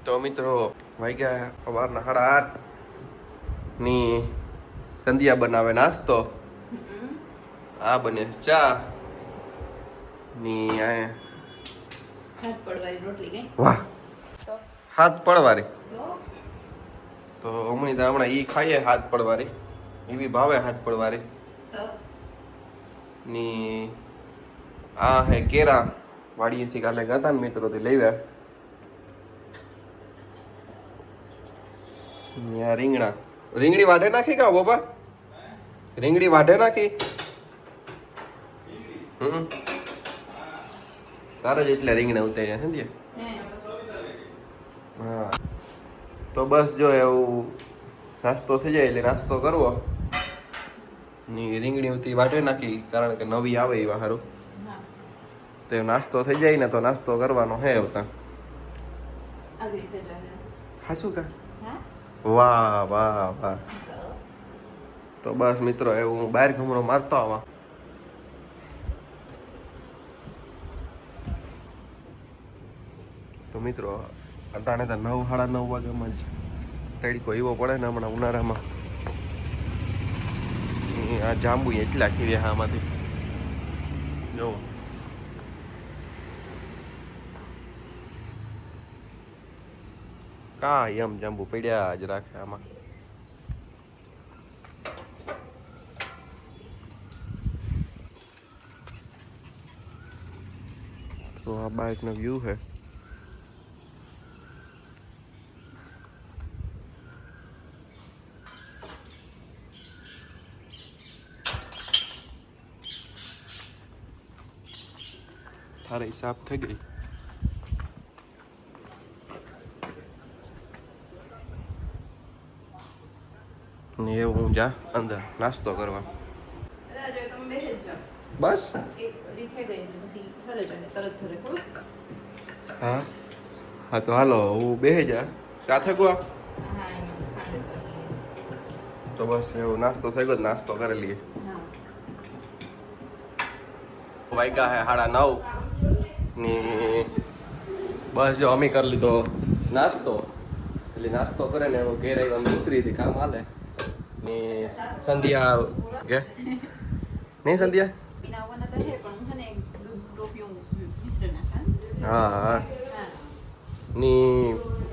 તો મિત્રો વાગ્યા સવારના 8:30 ની સંધ્યા બનાવે નાસ્તો. આ બને ચા ની હાથ પડવાળી રોટલી ગઈ. વાહ તો હાથ પડવારી. તો તો હમણાં ઈ ખાઈએ હાથ પડવારી. એવી ભાવે હાથ પડવારી તો ની આ હે કેરા વાડીએથી કાલે ગયા ને મિત્રોથી લઈ આવ્યા. રીંગણી વાઢે નાખી કા બાપા? રીંગણી વાઢે નાખી. તારે જ એટલે રીંગણા ઉતાર્યા સમજ્યા? હા તો બસ જો એવું નાસ્તો થઈ જાય એટલે નાસ્તો કરવો ની રીંગણી ઉતી વાઢે નાખી કારણ કે નવી આવે એવા સારું. તો નાસ્તો થઈ જાય ને તો નાસ્તો કરવાનો હે આવતા. આગળ થઈ જાય. હા શું કા? હા વાહ વાહ વાહ. તો બસ મિત્રો એવું હું બહાર ઘૂમણો મારતો આવા. તો મિત્રો અટાણે તો 9 સાડા 9 વાગ્યામાં જ તડકો એવો પડે ને હમણાં ઉનાળામાં. આ જાંબુ એટલા ખીર્યા આમાંથી જો. કા એમ જાંબુ પડ્યા જ રાખે આમાં. તો આ બાઇકનો વ્યૂ છે. થાળી સાફ થઈ ગઈ. ને એવું હું જા અંદર નાસ્તો કરવા. રાજો તમે બેસી જ જાઓ. બસ એક ઓલી થઈ ગઈ પછી ઠરે જાય તરત ઠરે ખબર? હા હા તો હાલો હું બેસી જા સાથે ગો. હા એમાં ખાંડ કરી. તો બસ એવું નાસ્તો થઈ ગયો નાસ્તો કરી લઈએ. હા વાગ્યા હે 9:30 ની બસ જો અમે કરી લીધો નાસ્તો. એટલે નાસ્તો કરે ને એનો ઘેર આવી ઉતરી હતી કામ હાલે ને સંધ્યા કે નહીં સંધ્યા? પીનાવાના તો છે પણ હું છે ને દૂધ ટોપિયું મિશ્ર નાખા. હા હા હા ની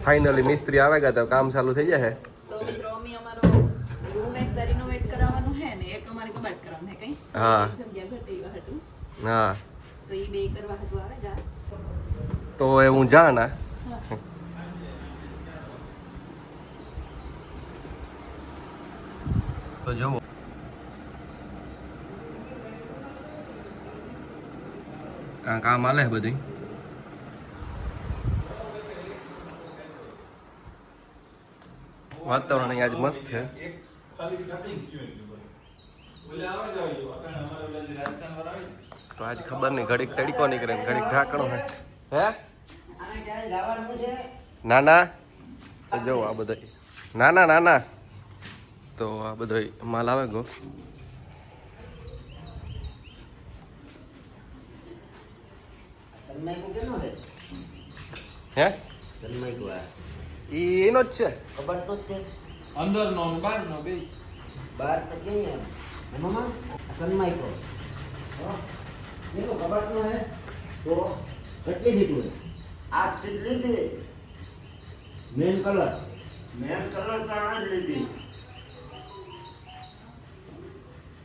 ફાઇનલી મિસ્ત્રી આવે ગયા તો કામ ચાલુ થઈ જશે. તો મિત્રો અમે અમારો રૂમ એક રિનોવેટ કરાવવાનું છે ને એક અમારે કબાટ કરવાનું છે કઈ. હા. એક જગ્યા ઘટે એવા હતું હા તો એ બે કરવા હતું આવે જા. તો એ હું જા ના તો જુઓ આ કામ હાલે બધું. વાતાવરણ અહીં આજ મસ્ત છે. તો આજ ખબર નહીં ઘડીક તડકો નીકળે ને ઘડીક ઢાંકણો હે. હે ના ના તો જો આ બધા નાના નાના તો આ બધો માલ આવે ગો. હે ઈ એનો જ છે. કબાટ તો છે અંદર નો ને બહાર નો બે. બાર તો કે એમાં સનમાઈકો એનો કબાટ નો હે તો કેટલી સીટું હે 8 સીટ લીધી મેન કલર ત્રણ જ લીધી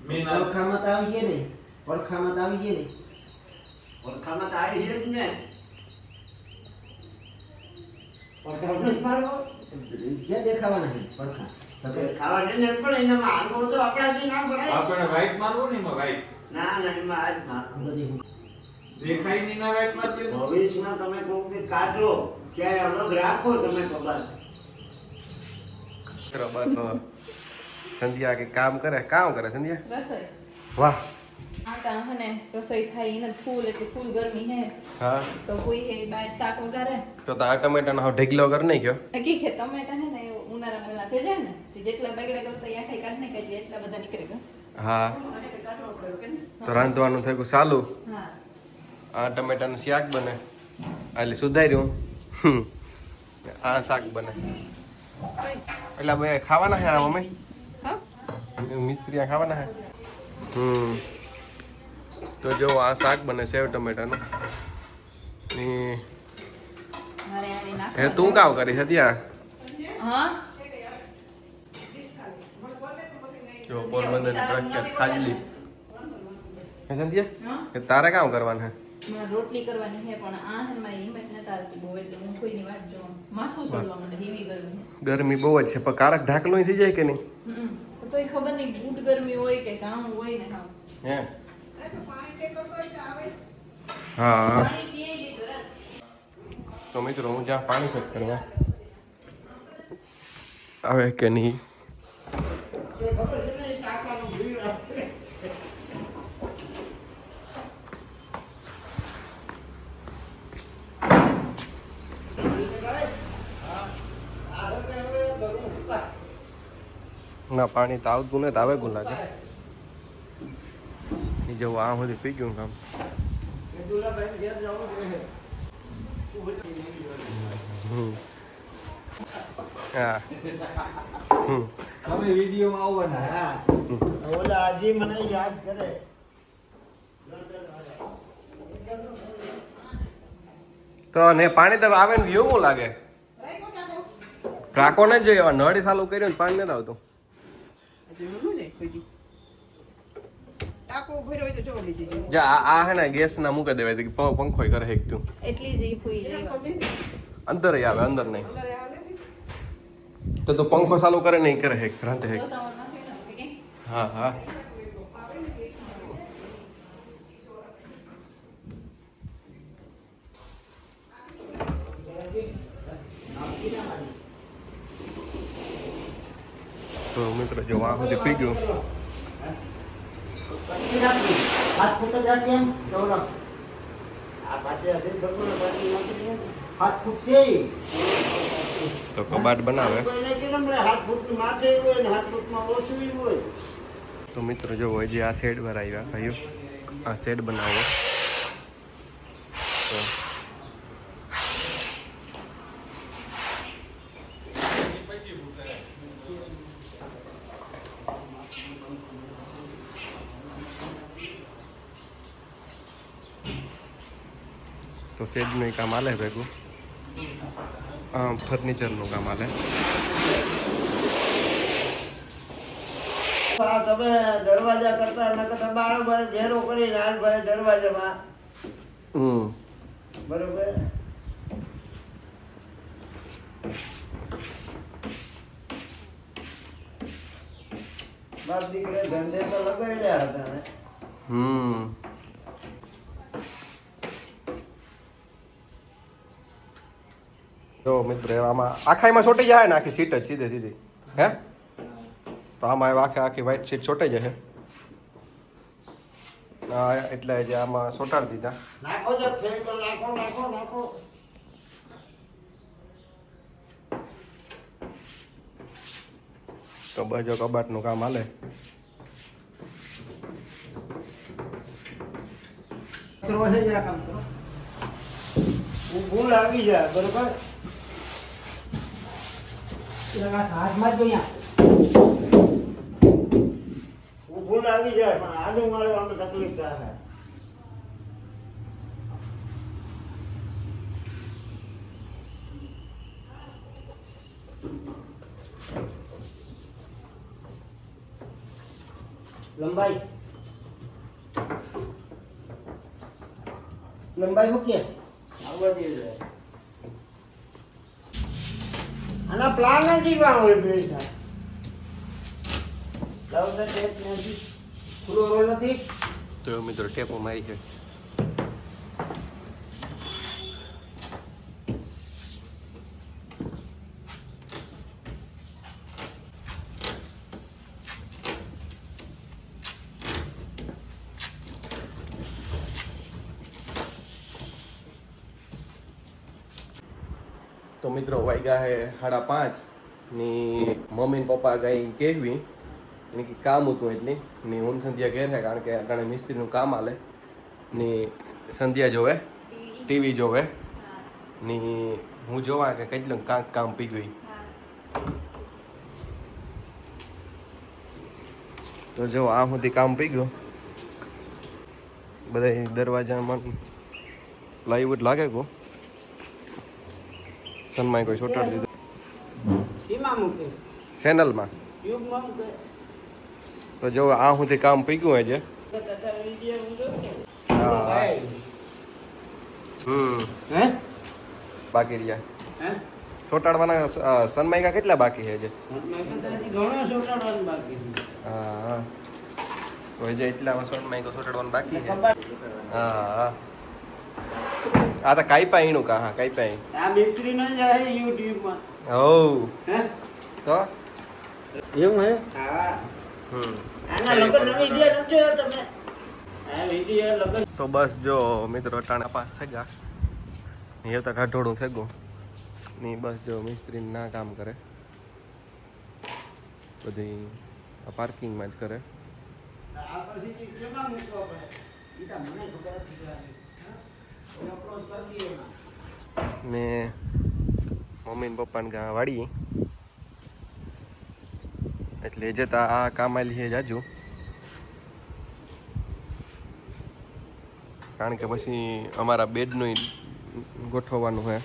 મેન પડખામાં તો આવી ગઈ ને પડખામાં તો આવી છે જ ને પડખા નથી મારો ક્યાં દેખાવાના છે પડખા ખાવા ને પણ એનામાં આંગો તો આપણાથી ના પડાય આપણે વ્હાઈટ મારવો ને એમાં વ્હાઈટ ના એમાં આજ માથું બધી દેખાય નહીં ના વ્હાઈટ મારજો. ભવિષ્યમાં તમે કોક દી કાઢો ક્યારે અલગ રાખો તમે કબાટ ચલો બસ સંધ્યા કે કામ કરે સંધ્યા. રસોઈ વાહ આટા હે ને રસોઈ થાય એને ફૂલ એટલે ફૂલ ગરમી હે હા તો કોઈ હે બહાર શાક વગારે તો આ ટમેટાનો હાવ ઢગલો કર નહીં ગયો. હકી કે ટમેટા હે ને ઉનાળા મેલા થઈ જાય ને તે જેટલા બગડે કરતા યા ખાઈ કાઢ નહીં કાઢી એટલા બધા નીકળે ગયા. હા તો રાંધવાનું થયું ચાલુ. હા આ ટમેટાનું શાક બને એટલે સુધાર્યું આ શાક બને એટલે બે ખાવાના છે આ મમ્મી હા મિસ્ત્રી ખાવાના છે તો જો આ શાક બને સેવ ટમેટાનું મારે આને હે નાખવાનું. તું કામ કરી સત્યા હા જો પોરબંદર પ્રખ્યાત ખાજલી હે સંધ્યા હા કે તારે કામ કરવાનું છે મારે રોટલી કરવાની છે પણ આ છે ને મારી હિંમત નથી આવતી બહુ એટલે હું કોઈની વાટ જોઉં માથું છોડવા માંડે હેવી ગરમી છે. ગરમી બહુ જ છે પણ કારક ઢાકલું થઈ જાય કે નહીં તો એ ખબર નહીં બૂટ ગરમી હોય કે કામ હોય ને હા હે હા પાણી પીએ લીધું રાત. તો મિત્રો હું જ્યાં પાણી સેટ કરવા આવે કે નહીં ના પાણી તો આવતું ને તો આવે ગું લાગે એ જેવું આ સુધી પી ગયું કામ હા તમે વિડીયોમાં આવવાના હા ઓલા હજી મને યાદ કરે તો ને પાણી તો આવે ને એવું લાગે રાખો ને જોઈએ એવા નળી ચાલુ કર્યું ને પાણી નથી આવતું જા આ હે ને ગેસ ના મૂકી દેવાય તો પંખો કરે હેક તું એટલી જ ઈ ફૂઈ રહી અંદર આવે અંદર નહીં તો તું પંખો ચાલુ કરે નહીં કરે હેક રાતે હેક હા હા તો મિત્રો જો આ સુધી પી ગયું હાથ ફૂટ જ રાખી એમ જોલો આ પાછી હશે બરોબર પાછી નાખી હાથ ફૂટ છે તો કબાટ બનાવે કોઈને કેમ રે હાથ ફૂટ માથે હોય ને હાથ ફૂટમાં ઓછું હોય તો મિત્રો જો હજી આ શેડ પર આવ્યા ભાઈઓ આ શેડ બનાવો તો તો શેડનું કામ આલે ભેગું ફર્નિચરનું કામ આલે તમે દરવાજા કરતા નકર બારોબાર ઘેરો કરી લાલભાઈ દરવાજામાં બરોબર બાપ દીકરે ધંધે તો લગાડ્યા હતા ને જો મિત્રો આમાં આખાઈમાં છોટી જાય ને આખી સીટ જ સીધે સીધી હે તો આમાં આખી વ્હાઈટ સીટ છોટાઈ જશે હા એટલે જે આમાં સોટાડી દીધા નાખો જો ફેંકો નાખો નાખો નાખો તો બજો કબાટનું કામ હાલે રોહે જરા કામ કરો ઊભું લાગી જાય બરોબર હાથમાં જ ઊભું લાગી જાય પણ આલુ મારવામાં તકલીફ થાય લંબાઈ મૂકીએ આવવા દે આના પ્લાન નથી હોય બે લાવતા ટેપ નથી ખુલ્લો રોલ નથી તો મિત્રો ટેપો મારી છે તો મિત્રો વાગ્યા હે 5:30 ની મમ્મી ને પપ્પા ગઈ કહેવી એને કે કામ હતું એટલે ને હું સંધ્યા ઘેર છે કારણ કે અટાણે મિસ્ત્રીનું કામ હાલે ને સંધ્યા જોવે ટીવી જોવે ને હું જોવા કે કેટલું કાંક કામ પી ગઈ. હા. તો જો આ સુધી કામ પી ગયું. બધા દરવાજામાં પ્લાયવુડ લાગે કો સનમાઈ કોઈ છોટાડી દીધું સીમા મૂકે ચેનલમાં. યુગમાં મૂકે તો જો આ સુધી કામ પી ગયું છે. હા. હે બાકી રહ્યા હે ચોટાડવાના સનમાઈકા કેટલા બાકી છે જે? ઘણો સોટાડવાનું બાકી છે. હા તો જે એટલા સનમાઈકા ચોટાડવાનું બાકી છે. ખબર હા આ તો કાઈપા ઈનું કા હા કાઈપા ઈ. આ મિસ્ત્રી નો જાય YouTube માં ઓ હે તો એવું હે હા આના લગન નો વિડિયો નતો જોયો તમે આ વિડિયો લગન તો બસ જો મિત્રો ટાણા પાસ થઈ ગયા ને તો ઢાઢોળું થઈ ગયું ની બસ જો મિસ્ત્રી ના કામ કરે બધી પાર્કિંગમાં જ કરે. આ પછી કેમાં મૂકવા પડે ઈ તો મને ખબર નથી હા અપલોડ કરી દઈએ એમાં ને મમ્મી ને પપ્પાને ગા વાડી એટલે જતા આ કામ આલી છે જાજુ કારણ કે પછી અમારા બેડનું ગોઠવવાનું છે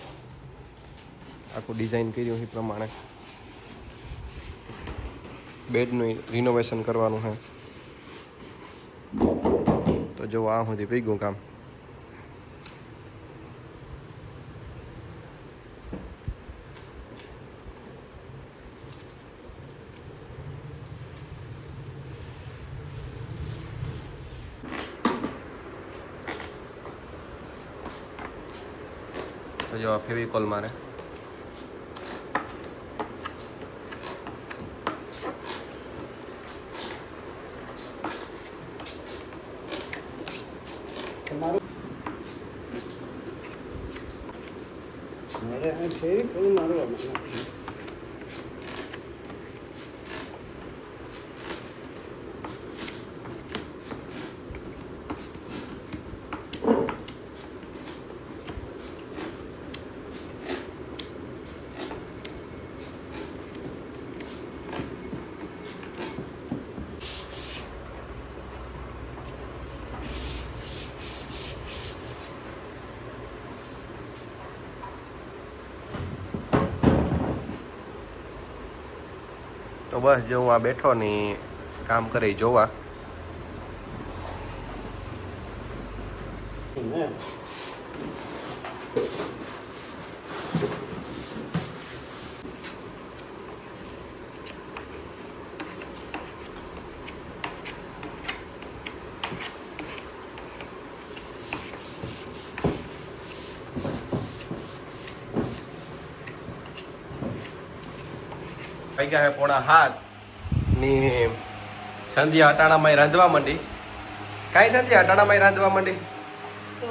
આખું ડિઝાઇન કર્યું એ પ્રમાણે બેડનું રિનોવેશન કરવાનું છે. તો જો આ સુધી પી ગયું કામ. તો જો ફેવિકોલ મારે તમારું મારે આ ફેવિકોલ મારવાનું તો બસ જો હું આ બેઠો ને કામ કરી જોવા વાગ્યા હે 6:30 ની સંધ્યા અટાણામાં રાંધવા માંડી. કાંઈ સંધ્યા અટાણામાં રાંધવા માંડી તો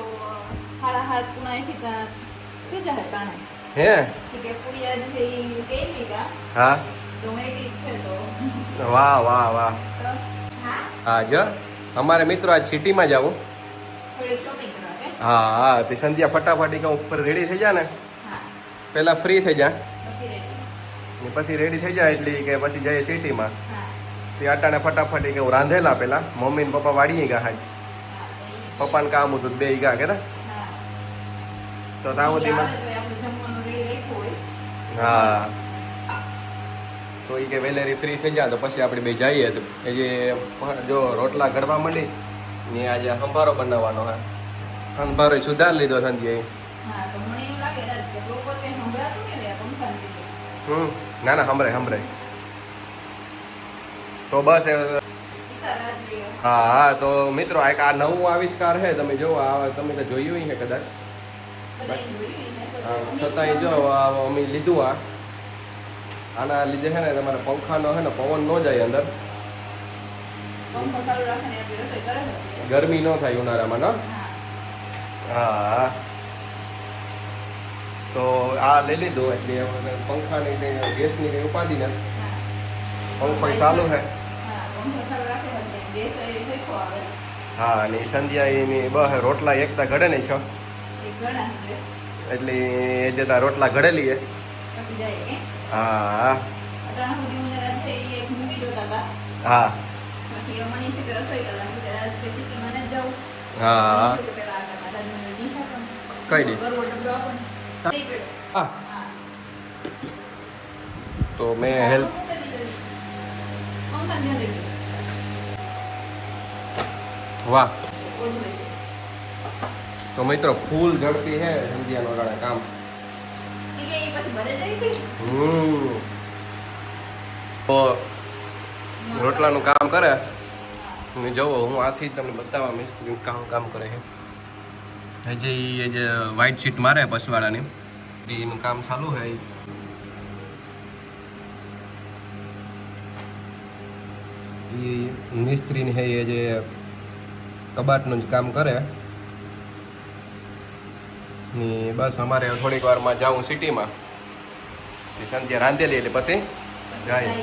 7:30 પુણાથી કે જાય કાણે હે કે પુયા જે કેવી કા હા તો મેં ઠીક છે તો વાહ વાહ વાહ તો હા હા જો અમારે મિત્રો આજ સિટીમાં જાવું. થોડી શોપિંગ કરવા કે હા હા તે સંધ્યા ફટાફટી કહું ઉપર રેડી થઈ જા ને હા પહેલા ફ્રી થઈ જા પછી રેડી ને પછી રેડી થઈ જાય એટલે કે પછી જઈએ સિટીમાં હા તે અટાણે ફટાફટી કે હું રાંધેલા પેલા મમ્મી ને પપ્પા વાડીએ ગયા હાજ હા તો ઈ પપ્પાને કામ હતું બે ગયા કે હા તો ત્યાં સુધીમાં આવે તો આપણે જમવાનું રેડી રાખ્યું હોય હા તો એ કે વેલેરી ફ્રી થઈ જાય તો પછી આપણે બે જઈએ તો એ જે જો રોટલા ઘડવા માંડી ને આજે સંભારો બનાવવાનો હે સંભારો સુધાર લીધો સંજય. હા તો મને એવું લાગે રાજ કે લોકો કે સંભળાતું નહીં હોય આ પંખાને લીધે ના ના સંભળાય સંભળાય તો બસ ઈતા રાજ લ્યો હા હા તો મિત્રો આ એક આ નવું આવિષ્કાર છે તમે જો આ તમે તો જોયું છે કદાચ બધાય જોયું ને તો હા, છતાંય જો આ અમે લીધું આના લીધે છે ને તમારે પંખાનો છે ને પવન ન જાય અંદર પંખો ચાલુ રાખીને આપણી રસોઈ કરે છે ગરમી ન થાય ઉનાળામાં ન હા હા તો આ લઈ લીધું એટલે હવે પંખાની કંઈ ગેસની કંઈ ઉપાધિ નથી. હા પંખો ચાલુ છે હા પંખો ચાલુ રાખે છે ગેસ એ દેખો આવે હા અને સંધ્યા એની બસ રોટલા એકતા ઘડે નાખ્યો એ ઘણા છે એટલે એ જતા રોટલા ઘડેલી હે પછી જાય કે હા અટાણા સુધી હું રાજ થઈ એક મૂવી જોતા હતા હા પછી એ મને કે રસોઈ કરવાની કે રાજ કે સિટીમાં ન જાઉં હા તો પેલા આગળ માતાજીને ડીશ આપો કઈ ડીશ? ગરવો ડબલો આપો ને તે પેલો હા હા તો મેં હેલ્પ પંખા ધ્યાન રાખજો વાહ ઓળું લઈ તો મિત્રો ફૂલ ઝડપી હે સંધ્યાનો અટાણે કામ ઠીક છે એ પછી ભરે જાય કે તો રોટલાનું કામ કરે તમે જુઓ હું આથી જ તમને બતાવવા મિસ્ત્રી કામ કરે છે હજી એ જે વ્હાઈટ શીટ મારે પસવાળાની એનું કામ ચાલુ છે એ મિસ્ત્રી છે એ જે કબાટનું જ કામ કરે ને બસ અમારે થોડીક વારમાં જાઉં સિટીમાં સંધ્યા રાંધેલી એટલે પછી જાય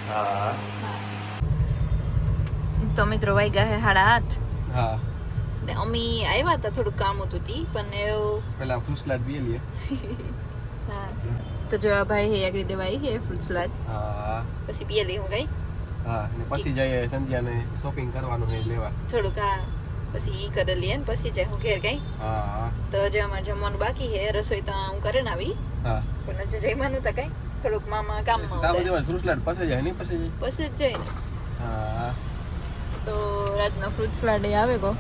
હા તો મિત્રો વાગ્યા હે 8:30 હા ને અમી આવ્યા હતા થોડું કામ હતું તી પણ એવું પેલા ફ્રૂટ સલાડ પી લઈએ હા તો જો આ ભાઈ હે આગળ દેવાઈ હે ફ્રૂટ સલાડ હા પછી પીએ લઈ હું ગઈ હા ને પછી જઈએ સંધ્યાને શોપિંગ કરવાનું છે લેવા થોડુંક આ પછી ઈ કરી લઈએ ને પછી જાય હું ઘેર ગઈ હા તો હજી અમારે જમવાનું બાકી હે રસોઈ તો હું કરીને આવી હા પણ હજી જમવાનું તો કઈ થોડુંક મામા કામમાં તાવ હતા. દેવા ફ્રૂટ સલાડ પછી જાય નહીં પછી જાય પછી જ જઈને હા તો રાતનો ફ્રૂટ સલાડ એ આવે ગો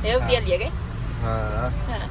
એવું પીએ લઈએ કઈ હા હા